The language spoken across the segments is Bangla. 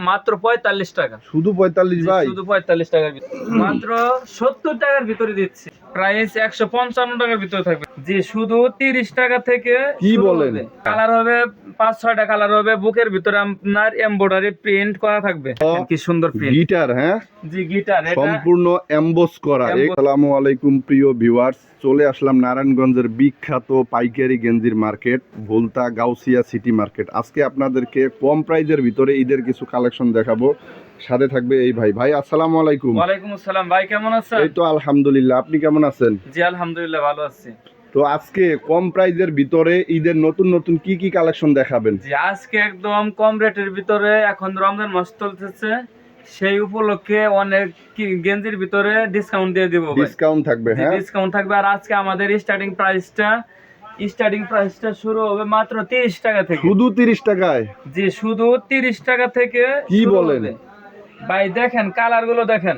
মাত্র 45 টাকা। শুধু 45 ভাই? শুধু 45 টাকার ভিতরে, মাত্র 70 টাকার ভিতরে দিচ্ছি। প্রাইস 155 টাকার ভিতরে থাকবে। জি, শুধু 30 টাকা থেকে কি বলেন? কালার হবে 5-6টা কালার হবে। বুকের ভিতরে আপনার এমব্রয়ডারি প্রিন্ট করা থাকবে। কি সুন্দর প্রিন্ট। গিটার, হ্যাঁ জি, গিটার এটা সম্পূর্ণ এমবোস করা। আসসালামু আলাইকুম প্রিয় ভিউয়ার্স, চলে আসলাম নারায়ণগঞ্জের বিখ্যাত পাইকারি গেঞ্জির market Bhulta Gausia city market. আজকে আপনাদেরকে কম প্রাইজের ভিতরে ঈদের কিছু কালেকশন দেখাবো। সাথে থাকবে এই ভাই। ভাই আসসালামু আলাইকুম। ওয়ালাইকুম আসসালাম ভাই, কেমন আছেন? এই তো আলহামদুলিল্লাহ, আপনি কেমন আছেন? জি আলহামদুলিল্লাহ ভালো আছি। তো আজকে কম প্রাইজের ভিতরে ঈদের নতুন নতুন কি কি কালেকশন দেখাবেন? জি, আজকে একদম কম রেটের ভিতরে, এখন রমজান মাস চলতেছে, সেই উপলক্ষে অনেক গেঞ্জির ভিতরে ডিসকাউন্ট দিয়ে দিব। ডিসকাউন্ট থাকবে? হ্যাঁ ডিসকাউন্ট থাকবে। আর আজকে আমাদের স্টার্টিং প্রাইসটা শুরু হবে মাত্র 30 টাকা থেকে। শুধু 30 টাকায়? জি, শুধু 30 টাকা থেকে। কি বলেন ভাই? দেখেন কালার গুলো, দেখেন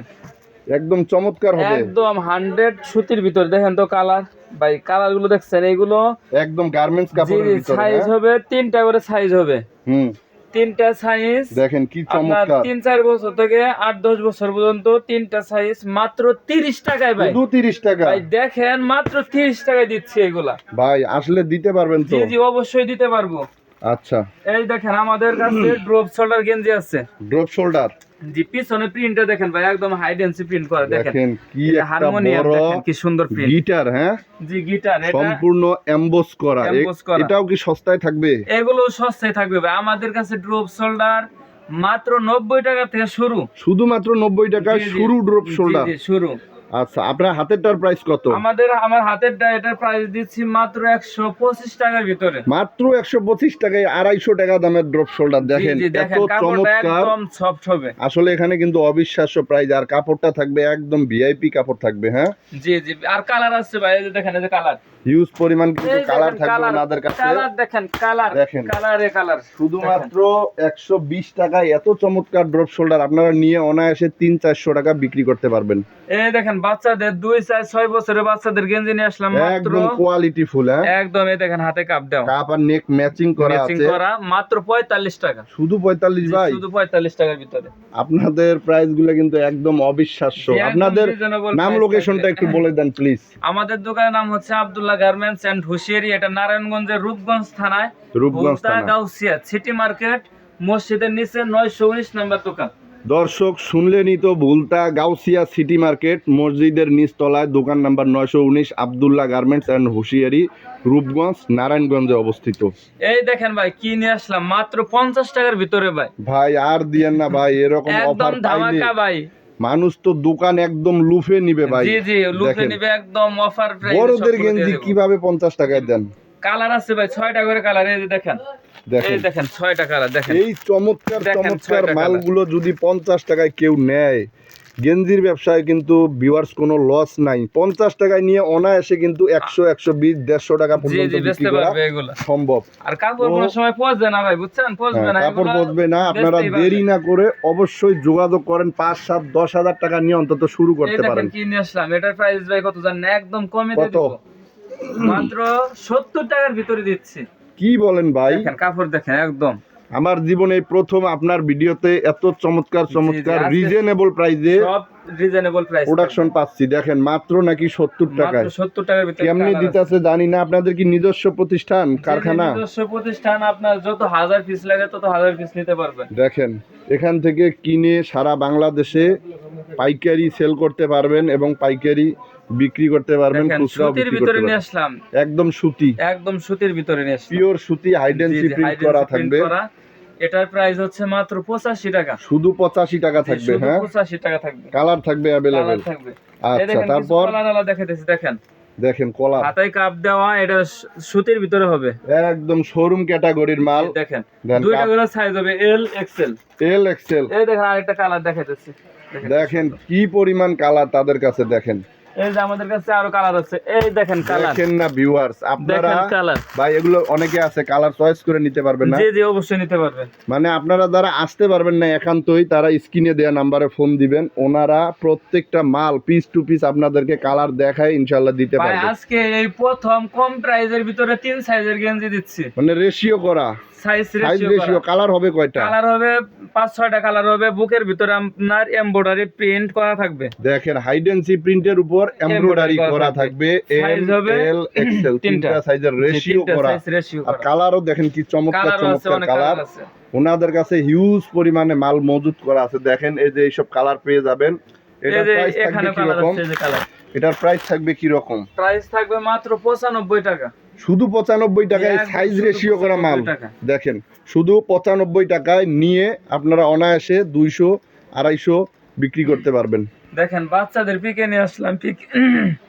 একদম চমৎকার হবে, একদম 100 সুতির ভিতরে। দেখেন তো কালার, ভাই কালার গুলো দেখছেন? এইগুলো একদম গার্মেন্টস কাপড়ের ভিতরে। সাইজ হবে 3টা করে সাইজ হবে। তিনটা সাইজ দেখেন কি চমৎকার। 3-4 বছর থেকে 8-10 বছর পর্যন্ত তিনটা সাইজ মাত্র 30 টাকায় ভাই। শুধু 30 টাকা? ভাই দেখেন মাত্র 30 টাকায় দিচ্ছি এগুলা। ভাই আসলে দিতে পারবেন তো? জি জি অবশ্যই দিতে পারবো। আচ্ছা, এই দেখেন আমাদের কাছে ড্রপ শোল্ডার গেঞ্জি আছে। Drop shoulder? জি, পিছনে প্রিন্টটা দেখেন ভাই, একদম হাই ডেন্সি প্রিন্ট করা। দেখেন কি একটা বড় দেখেন কি সুন্দর প্রিন্ট। গিটার? হ্যাঁ জি, গিটার এটা সম্পূর্ণ এমবোস করা। এটাও কি সস্তায় থাকবে? এগুলো সস্তায় থাকবে ভাই। আমাদের কাছে ড্রপ শোল্ডার মাত্র 90 টাকা থেকে শুরু। শুধুমাত্র 90 টাকা শুরু ড্রপ শোল্ডার? জি শুরু। আচ্ছা, আপনার হাতেরটার প্রাইস কত? আমার হাতেরটা এটার প্রাইস দিচ্ছি মাত্র 125 টাকার ভিতরে। মাত্র 125 টাকায় 250 টাকা দামের ড্রপ শোল্ডার। দেখেন এত চমৎকার, একদম সফট হবে। আসলে এখানে কিন্তু অবিশ্বাস্য প্রাইস। আর কাপড়টা থাকবে একদম ভিআইপি কাপড় থাকবে। হ্যাঁ জি জি। আর কালার আছে ভাই, এই যে দেখেন, এই যে কালার হিউজ পরিমাণ কিন্তু কালার থাকবে ওনাদের কাছে। কালার দেখেন, কালার দেখেন, কালার শুধুমাত্র 120 টাকায় এত চমৎকার ড্রপ শোল্ডার আপনারা নিয়ে অনায়াসে 300-400 টাকা বিক্রি করতে পারবেন। এই দেখেন বাচ্চাদের 2-6 বছরের বাচ্চাদের গেঞ্জি নিয়ে আসলাম মাত্র একদম কোয়ালিটি ফুল। হ্যাঁ একদম। এই দেখেন হাতে কাপ দাও, কাপ আর নেক ম্যাচিং করা আছে, মাত্র 45 টাকা। শুধু 45 ভাই? শুধু 45 টাকার ভিতরে। আপনাদের প্রাইস গুলো কিন্তু একদম অবিশ্বাস্য। আপনাদের নাম লোকেশনটা একটু বলে দেন প্লিজ। আমাদের দোকানের নাম হচ্ছে আব্দুল্লাহ গার্মেন্টস এন্ড হুশিয়ারি। এটা নারায়ণগঞ্জের রূপগঞ্জ থানায়, রূপগঞ্জ থানা, গাউসিয়া সিটি মার্কেট, মসজিদের নিচে 919 নম্বর দোকান। দর্শক শুনলেনই তো, ভুলতা গাউসিয়া সিটি মার্কেট মসজিদের নিচতলায় দোকান number 919, Abdullah garments and Hushiyari, Rupganj, নারায়ণগঞ্জে অবস্থিত। এই দেখেন ভাই কি নিয়ে আসলাম মাত্র 50 টাকার ভিতরে ভাই। ভাই আর দিয়েন না ভাই, এরকম অফার ধামাকা ভাই। মানুষ তো দোকান একদম লুফে নিবে ভাই। জি জি লুফে নিবে একদম অফার প্রাইস। বড়দের গেঞ্জি কিভাবে 50 টাকায় দেন? কালার আছে ভাই 6টা করে কালার। এই যে দেখেন, এই দেখেন 6টা কালার। দেখেন এই চমৎকার মালগুলো যদি 50 টাকায় কেউ নেয়, গেঞ্জির ব্যবসায় কিন্তু ভিউয়ার্স কোনো লস নাই। 50 টাকায় নিয়ে অনায়াসে কিন্তু 100, 120, 150 টাকা পর্যন্ত বিক্রি করা সম্ভব। আর কাপড় কোনো সময় পচবে না ভাই, বুঝছেন? পচবে না, কাপড় পচবে না। আপনারা দেরি না করে অবশ্যই যোগাযোগ করেন। 5, 7, 10 হাজার টাকা নিয়ে অন্তত শুরু করতে পারেন। কি নিয়ে আসলাম, এটার প্রাইস ভাই কত জানেন? একদম কমে দিয়ে দেব, মাত্র 70 টাকার ভিতরে দিচ্ছি। কি বলেন ভাই? দেখেন কাপড় দেখেন একদম। আমার জীবনে প্রথম আপনার ভিডিওতে এত চমৎকার রিজনেবল প্রাইসে প্রোডাকশন পাচ্ছি। দেখেন মাত্র নাকি 70 টাকায়। 70 টাকার ভিতরে কেমনি দিতেছে জানি না। আপনাদের কি নিজস্ব প্রতিষ্ঠান, কারখানা? নিজস্ব প্রতিষ্ঠান। আপনার যত 1000 পিস লাগে তত 1000 পিস নিতে পারবেন। দেখেন এখান থেকে কিনে সারা বাংলাদেশে পাইকারি সেল করতে পারবেন এবং পাইকারি বিক্রি করতে পারবেন, খুচরাও বিক্রি করতে পারবেন। একদম সুতি, একদম সুতির ভিতরে নিয়ে আসলাম। পিওর সুতি, হাইডেন্সি প্রিন্ট করা থাকবে। এটার প্রাইস হচ্ছে মাত্র 85 টাকা। শুধু 85 টাকা থাকবে? হ্যাঁ 85 টাকা থাকবে। কালার থাকবে अवेलेबल। আচ্ছা, তারপর কালার দেখাইতেছি। দেখেন দেখেন কলার, হাতায় কাপ দেওয়া, এটা সুতির ভিতরে হবে, একদম শোরুম ক্যাটাগরির মাল। দেখেন দুইটা করে সাইজ হবে, এল এক্সেল। এই দেখেন আরেকটা কালার দেখাইতেছি। দেখেন কি পরিমাণ কালার তাদের কাছে। দেখেন এই যে আমাদের কাছে আরো কালার আছে। এই দেখেন কালার। দেখেন না ভিউয়ার্স, আপনারা ভাই এগুলো অনেকে আছে কালার চয়েস করে নিতে পারবেন না? জি জি অবশ্যই নিতে পারবেন। মানে আপনারা যারা আসতে পারবেন না একান্তই, তারা স্ক্রিনে দেয়া নম্বরে ফোন দিবেন। ওনারা প্রত্যেকটা মাল পিস টু পিস আপনাদেরকে কালার দেখায় ইনশাআল্লাহ দিতে পারবে। ভাই আজকে এই প্রথম কম প্রাইজের ভিতরে 3 সাইজের গেঞ্জি দিচ্ছি। মানে রেশিও করা সাইজ সাইজ রেশিও কালার হবে কয়টা? কালার হবে 5-6টা কালার হবে। বুকের ভিতরে আপনার এমব্রয়ডারি প্রিন্ট করা থাকবে। দেখেন হাইডেন্সি প্রিন্টের উপর এমব্রয়ডারি করা থাকবে। এম এল এক্সেল তিনটা সাইজের রেশিও করা। আর কালারও দেখেন কি চমৎকার চমৎকার কালার। ওনাদের কাছে হিউজ পরিমাণে মাল মজুদ করা আছে। দেখেন এই যে এইসব কালার পেয়ে যাবেন। এটার প্রাইস থাকবে কি রকম? এটার প্রাইস থাকবে কি রকম? প্রাইস থাকবে মাত্র 95 টাকা। শুধু 95 টাকায় সাইজ রেশিও করা মাল। দেখেন শুধু 95 টাকায় নিয়ে আপনারা অনায়াসে 200-250 বিক্রি করতে পারবেন। দেখেন বাচ্চাদের পিকে নিয়ে আসলাম।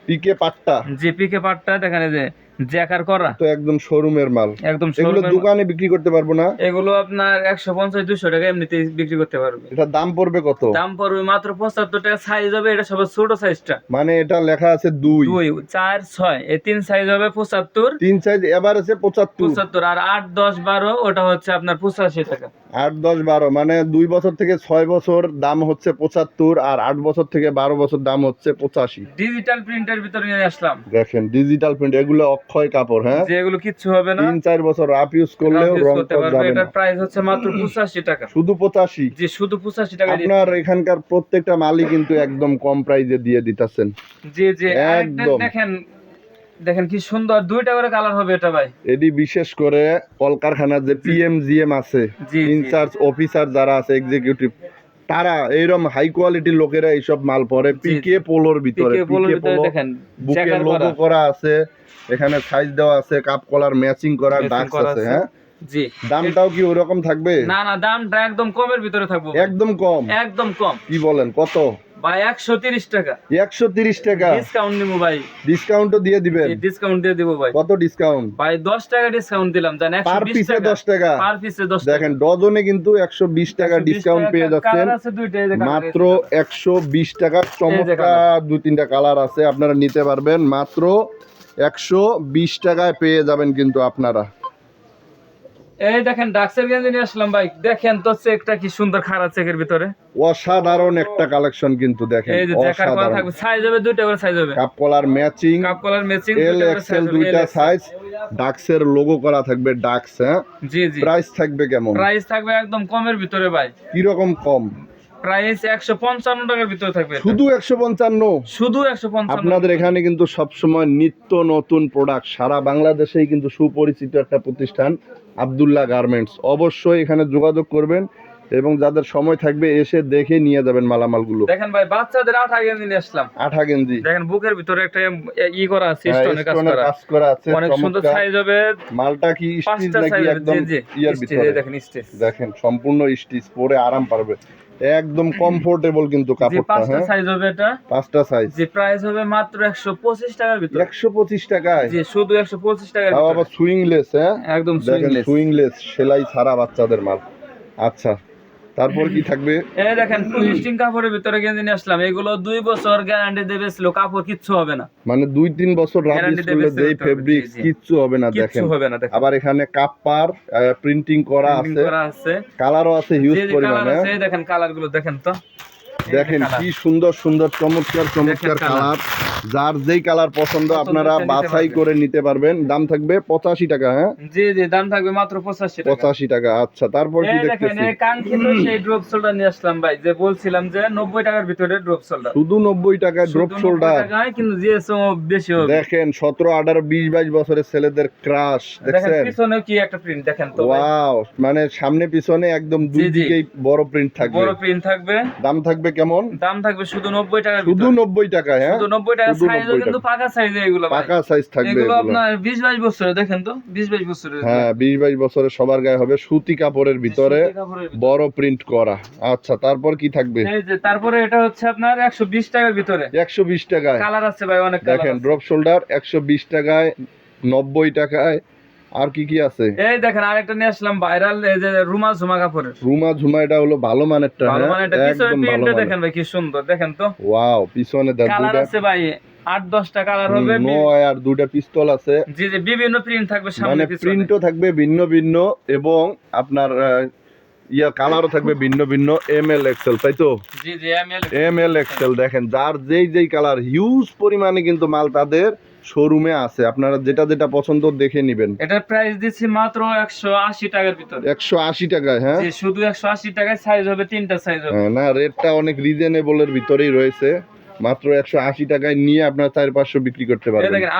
পিকে পাট্টা, জি পিকে পাট্টা দেখেন এই যে জ্যাকার করা, তো একদম শোরুমের মাল। একদম এগুলো দোকানে বিক্রি করতে পারবো না। এগুলো আপনার 150-200 টাকা এমনিতেই বিক্রি করতে পারবে। এটা দাম পড়বে কত? দাম পড়বে মাত্র 75 টাকা। সাইজ হবে এটা সব ছোট সাইজটা, মানে এটা লেখা আছে 2, 4, 6 এই 3 সাইজ হবে 75। 3 সাইজ এভারেজে 75 আর 8, 10, 12 ওটা হচ্ছে আপনার 85 টাকা। 8, 10, 12 মানে 2 বছর থেকে 6 বছর দাম হচ্ছে 75, আর 8 বছর থেকে 12 বছর দাম হচ্ছে 85। ডিজিটাল প্রিন্টের ভিতরে নিয়ে আসলাম। দেখেন ডিজিটাল প্রিন্ট, এগুলো অক্ষয় কাপড়। হ্যাঁ, যে এগুলো কিচ্ছু হবে না, 3-4 বছর রাফ ইউজ করলেও রং করতে করা পারবে। যাবে না। এটার প্রাইস হচ্ছে মাত্র 85 টাকা। শুধু 85? জি শুধু 85 টাকা। আপনার এখানকার প্রত্যেকটা মালই কিন্তু একদম কম প্রাইসে দিয়ে দিতেছেন। জি জি একদম। দেখেন দেখেন কি সুন্দর 2টা করে কালার হবে এটা ভাই। এডি বিশেষ করে কলকারখানার যে পিএমজিএম আছে, ইনচার্জ অফিসার যারা আছে এক্সিকিউটিভ, তারা এইরকম হাই কোয়ালিটির লোকেরা এইসব মাল পরে। পিকে পোলোর ভিতরে, পিকে পোলো দেখেন বুকে লোগো করা আছে, এখানে সাইজ দেওয়া আছে, কাপ কলার ম্যাচিং করা, ডাক্স আছে। হ্যাঁ জি। দামটাও কি ওরকম থাকবে? না না, দামটা একদম কমের ভিতরে থাকবে। একদম কম? একদম কম। কি বলেন, কত ভাই? 130 টাকা। 130 টাকা ডিসকাউন্ট নিব ভাই। ডিসকাউন্টও দিয়ে দিবেন? ডিসকাউন্ট দিয়ে দিব ভাই। কত ডিসকাউন্ট ভাই? 10 টাকা ডিসকাউন্ট দিলাম জান। পার পিসে 10 টাকা। পার পিসে 10 টাকা। দেখেন ডজনে কিন্তু 120 টাকা ডিসকাউন্ট পেয়ে যাচ্ছেন মাত্র 120 টাকা। চমৎকার 2-3টা কালার আছে, আপনারা নিতে পারবেন মাত্র 120 টাকায় পেয়ে যাবেন কিন্তু আপনারা। এই দেখেন ডাক্সের গেঞ্জি নিয়ে আসলাম ভাই। দেখেন তো চেকটা কি সুন্দর, খারাপ চেকের ভিতরে অসাধারণ একটা কালেকশন কিন্তু। দেখেন এই যে জ্যাকার করা থাকবে। সাইজ হবে 2টা করে সাইজ হবে। কাপ কলার ম্যাচিং, এল এক্সএল 2টা সাইজ। ডাক্সের লোগো করা থাকবে, ডাক্স। হ্যাঁ জি জি। প্রাইস থাকবে কেমন? প্রাইস থাকবে একদম কমের ভিতরে ভাই। কি রকম কম? প্রাইস 155 টাকার ভিতরে থাকবে। শুধু 155? শুধু 155। আপনাদের এখানে কিন্তু সবসময় নিত্য নতুন প্রোডাক্ট, সারা বাংলাদেশেই কিন্তু সুপরিচিত একটা প্রতিষ্ঠান আব্দুল্লাহ গার্মেন্টস। অবশ্যই এখানে যোগাযোগ করবেন এবং যাদের সময় থাকবে এসে দেখে নিয়ে যাবেন মালামালগুলো। দেখেন ভাই বাচ্চাদের 8 গেঞ্জি নিয়ে আসলাম। 8 গেঞ্জি দেখেন বুকের ভিতরে একটা ই করা আছে, স্টোনের কাজ করা আছে। অনেক সুন্দর সাইজ হবে। মালটা কি স্টিচ নাকি একদম ইয়ার ভিতরে? দেখেন স্টিচ, দেখেন সম্পূর্ণ স্টিচ, পরে আরাম পাবে, একদম কমফোর্টেবল কিন্তু কাপড়টা। হ্যাঁ 5টা সাইজ হবে এটা। 5টা সাইজ। যে প্রাইস হবে মাত্র 125 টাকার ভিতরে। 125 টাকায়? জি শুধু 125 টাকার তাও ভিতরে। আবার সুইংলেস। হ্যাঁ একদম সুইংলেস, সুইংলেস সেলাই ছাড়া বাচ্চাদের মাল। আচ্ছা তারপর কি থাকবে? এই দেখেন টুইস্টিং কাপড়ের ভিতরে গেঞ্জি নিয়ে আসলাম। এগুলো 2 বছর গ্যারান্টি দেবে, ছিল কাপড় কিচ্ছু হবে না। মানে 2-3 বছর রাফ ইউজ করলে যেই ফেব্রিক্স কিচ্ছু হবে না। দেখেন আবার এখানে কাপড় প্রিন্টিং করা আছে, কালারও আছে হিউজ পরিমাণে। এই দেখেন কালারগুলো দেখেন তো। দেখেন কি সুন্দর সুন্দর চমৎকার চমৎকার কালার। যার যেই কালার পছন্দ আপনারা বাছাই করে নিতে পারবেন। দাম থাকবে 85 টাকা। হ্যাঁ জি জি, দাম থাকবে মাত্র 85 টাকা। আচ্ছা তারপর কি দেখতেছি? দেখেন এই কাঙ্ক্ষিত সেই ড্রপ শোল্ডার নিয়ে আসলাম ভাই। যে বলছিলাম যে 90 টাকার ভিতরে ড্রপ শোল্ডার। শুধু 90 টাকায় ড্রপ শোল্ডার? কিন্তু জিএসএম বেশি হবে। দেখেন 17, 18, 20, 22 বছরের ছেলেদের ক্রাশ। দেখেন পিছনে কি একটা প্রিন্ট দেখেন তো। ওয়াও, মানে সামনে পিছনে একদম দুই দিকেই বড় প্রিন্ট থাকবে। বড় প্রিন্ট থাকবে। দাম থাকবে কেমন? দাম থাকবে শুধু 90 টাকা। শুধু 90 টাকা? হ্যাঁ শুধু 90 টাকা। সাইজও কিন্তু পাকা সাইজে এগুলো ভাই। পাকা সাইজ থাকবে এগুলো আপনার 20-22 বছরের। দেখেন তো 20-22 বছরের। হ্যাঁ 20-22 বছরের সবার গায়ে হবে। সুতি কাপড়ের ভিতরে বড় প্রিন্ট করা। আচ্ছা তারপর কি থাকবে? এই যে তারপরে এটা হচ্ছে আপনার 120 টাকার ভিতরে। 120 টাকায়? কালার আছে ভাই অনেক কালার। দেখেন ড্রপ শোল্ডার 120 টাকায়, 90 টাকায়। আর কি কি আছে? এই দেখেন আরেকটা নিয়ে আসলাম ভাইরাল, এই যে রুমা ঝুমা কাপড়ের। রুমা ঝুমা, এটা হলো ভালো মানেরটা। ভালো মানেরটা। পিছনে প্রিন্টটা দেখেন ভাই কি সুন্দর। দেখেন তো ওয়াও, পিছনে কালার আছে ভাই 8-10টা কালার হবে। আর 2টা পিস্তল আছে। জি জি, বিভিন্ন প্রিন্ট থাকবে সামনে মানে পিছনে। প্রিন্টও থাকবে ভিন্ন ভিন্ন এবং আপনার কালারও থাকবে ভিন্ন ভিন্ন। এমএল এক্সেল, তাই তো? জি জি, এমএল এক্সেল। দেখেন যার যেই যেই কালার, হিউজ পরিমাণে কিন্তু মাল তাদের শোরুমে আছে, আপনারা যেটা যেটা পছন্দ দেখে নেবেন। এটার প্রাইস দিচ্ছি মাত্র 180 টাকার ভিতরে। 180 টাকায়? হ্যাঁ জি, শুধু 180 টাকায়। সাইজ হবে 3টা সাইজ হবে। না, রেটটা অনেক রিজনেবলের ভিতরেই রয়েছে। মাত্র 180 টাকায় নিয়ে আপনার 400-500 বিক্রি করতে এই পারবেন। দেখেন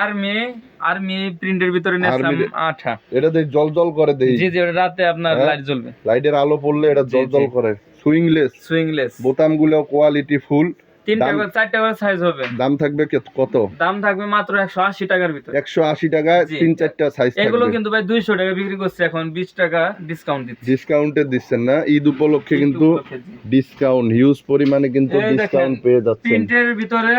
আর্মি প্রিন্টের ভিতরে নিয়েছিলাম আর্মি- আঠা। এটা দিয়ে জল জল করে দেই। জি জি, ওটা রাতে আপনার হ্যাঁ? লাইট জ্বলবে। লাইটের আলো পড়লে এটা জি, জল জল জি। করে। সুইংলেস, সুইংলেস। বোতামগুলো কোয়ালিটি ফুল। 3টা দাম- করে 4টা করে সাইজ হবে। দাম থাকবে কত? দাম থাকবে মাত্র 180 টাকার ভিতরে। 180 টাকায় জি। 3-4টা সাইজ এগুলো থাকবে। কিন্তু ভাই 200 টাকা বিক্রি করছে, এখন 20 টাকা ডিসকাউন্ট দিচ্ছি। ডিসকাউন্টে দিচ্ছেন না? ঈদ উপলক্ষে ঈদ কিন্তু উপলক্ষে, জি। ডিসকাউন্ট, হিউজ পরিমাণে কিন্তু এই দেখেন, ডিসকাউন্ট পেয়ে যাচ্ছেন। প্রিন্টের ভিতরে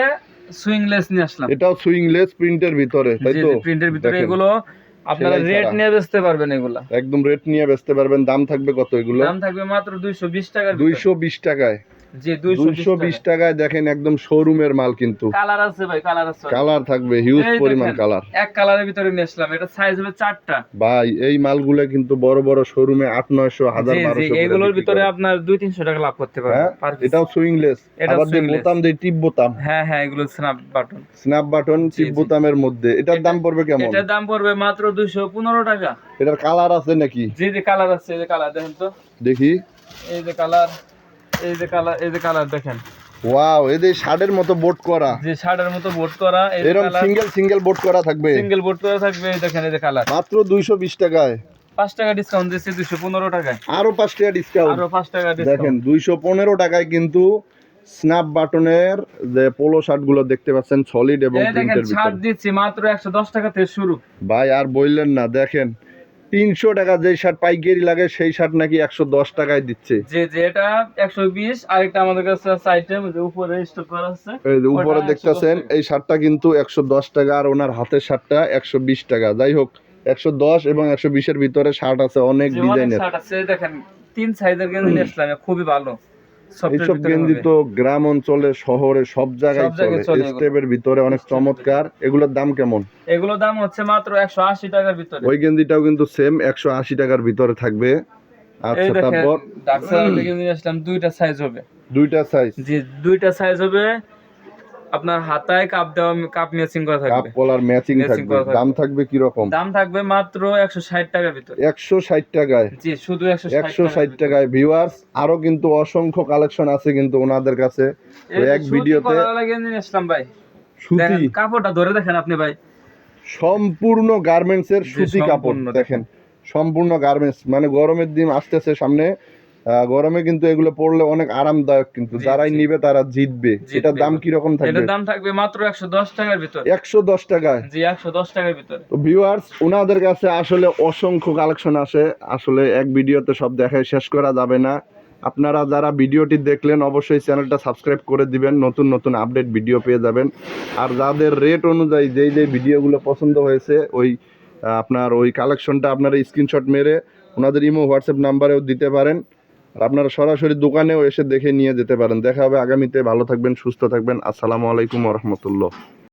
সুইংলেস নিয়ে আসলাম। এটাও সুইংলেস প্রিন্টের ভিতরে, তাই জি তো? জি, প্রিন্টের ভিতরে দেখেন, এগুলো আপনারা সেলাই রেট ছাড়া। নিয়ে বেচতে পারবেন এগুলা। একদম রেট নিয়ে বেচতে পারবেন। দাম থাকবে কত এগুলো? দাম থাকবে মাত্র 220 টাকার ভিতরে। 220 টাকায়। জি, 220 টাকা। টাকায় দেখেন, একদম শোরুমের মাল কিন্তু। কালার আছে ভাই, কালার আছে। কালার থাকবে হিউজ এই পরিমাণ দেখেন, কালার। এক কালারের ভিতরে নিয়ে আসলাম। এটা সাইজ হবে 4টা। ভাই এই মালগুলো কিন্তু বড় বড় শোরুমে 800-900, জি 1000-1200 জি, করে এগুলোর বিক্রি ভিতরে করে। আপনার 200-300 টাকা লাভ করতে পারবেন হ্যাঁ, per piece। এটাও সুইংলেস। এটা আবার যে swingless। বোতাম দেই, টিপ বোতাম। হ্যাঁ হ্যাঁ, এগুলো স্ন্যাপ বাটন। স্ন্যাপ বাটন, জি, টিপ জি। বোতামের মধ্যে। এটার দাম পড়বে কেমন? এটার দাম পড়বে মাত্র 215 টাকা। এটার কালার আছে নাকি? জি জি, কালার আছে। এই যে কালার দেখেন তো, দেখি। এই যে কালার, এই যে কালার, এই যে কালার দেখেন। ওয়াও, এদের শার্টের মতো বোট করা। যে শার্টের মতো বোর্ড করা, এই যে এরকম কালার, সিঙ্গেল বোট করা থাকবে সিঙ্গেল বোর্ড করা থাকবে। এই দেখেন, এই যে কালার। মাত্র 220 টাকায়। 5 টাকা ডিসকাউন্ট দিচ্ছি 215 টাকায়। আরো 5 টাকা ডিসকাউন্ট। আরো 5 টাকা দেখেন ডিসকাউন্ট। 215 টাকায় কিন্তু স্ন্যাপ বাটনের যে পোলো শার্ট গুলো দেখতে পাচ্ছেন, সলিড এবং এই দেখেন, প্রিন্টের ছাড় ভিতরে। দিচ্ছি মাত্র 110 টাকা থেকে শুরু। ভাই আর বললেন না, দেখেন 300 টাকা যেই শার্ট পাইকারি লাগে সেই শার্ট নাকি 110 টাকায় দিচ্ছে। যে যে এটা 120, আরেকটা আমাদের কাছে আছে আইটেম, যে উপরে স্টক করা আছে। এই যে উপরে ওটা দেখতেছেন, 110 টাকা। এই শার্টটা কিন্তু 110 টাকা, আর ওনার হাতের শার্টটা 120 টাকা। যাই হোক, 110 এবং 120 এর ভিতরে শার্ট আছে অনেক যে অনেক ডিজাইনের। শার্ট আছে। এই দেখেন, 3 সাইজের গেঞ্জি নিয়ে আসলাম, খুবই ভালো। সফটের এইসব ভিতরে গেঞ্জি হবে। তো গ্রাম অঞ্চলে, শহরে সব জায়গায় সব জায়গায় চলে। চলে এগুলো। স্টেপের ভিতরে অনেক স্টেপের চমৎকার। এগুলোর দাম কেমন? এগুলোর দাম হচ্ছে মাত্র 180 টাকার ভিতরে। ওই গেঞ্জিটাও কিন্তু সেম 180 টাকার ভিতরে থাকবে। এই আচ্ছা, দেখেন, তারপর ডাক্তার গেঞ্জি নিয়ে আসলাম, 2টা সাইজ হবে। দুইটা সাইজ, জি, 2টা সাইজ হবে। আপনার হাতায় কাপ দেওয়া, কাপ ম্যাচিং করা কাপ থাকবে। কলার ম্যাচিং Matching থাকবে। করা থাকবে। দাম থাকবে কি রকম? দাম থাকবে মাত্র 160 টাকার ভিতরে। 160 টাকায়। জি, শুধু 160 টাকায় ভিউয়ার্স। আরো কিন্তু অসংখ্য কালেকশন আছে কিন্তু ওনাদের কাছে। তো এক ভিডিওতে গেঞ্জি নিয়ে আসলাম ভাই। সুতি, দেখেন কাপড়টা ধরে দেখেন আপনি ভাই। সম্পূর্ণ গার্মেন্টস এর জি, সুতি কাপড়। সম্পূর্ণ দেখেন, সম্পূর্ণ গার্মেন্টস। মানে গরমের দিন আসতেছে সামনে, গরমে কিন্তু এগুলো পরলে অনেক আরামদায়ক, কিন্তু জি, যারাই জি। নিবে তারা জিতবে। এটার দাম কি রকম থাকবে? এটার দাম থাকবে মাত্র 110 টাকার ভিতরে। 110 টাকায়। জি, 110 টাকার ভিতরে। তো ভিউয়ার্স, ওনাদের কাছে আসলে অসংখ্য কালেকশন আসে। আসলে এক ভিডিওতে সব দেখায় শেষ করা যাবে না। আপনারা যারা ভিডিওটি দেখলেন অবশ্যই চ্যানেলটা সাবস্ক্রাইব করে দিবেন, নতুন নতুন আপডেট ভিডিও পেয়ে যাবেন। আর যাদের রেট অনুযায়ী যেই যেই ভিডিওগুলো পছন্দ হয়েছে, ওই আপনার ওই কালেকশনটা আপনারা স্ক্রিনশট মেরে ওনাদের ইমো হোয়াটসঅ্যাপ নাম্বারেও দিতে পারেন। আর আপনারা সরাসরি দোকানেও এসে দেখে নিয়ে যেতে পারেন। দেখা হবে আগামীতে। ভালো থাকবেন, সুস্থ থাকবেন। আসসালামু আলাইকুম ওয়া রাহমাতুল্লাহ।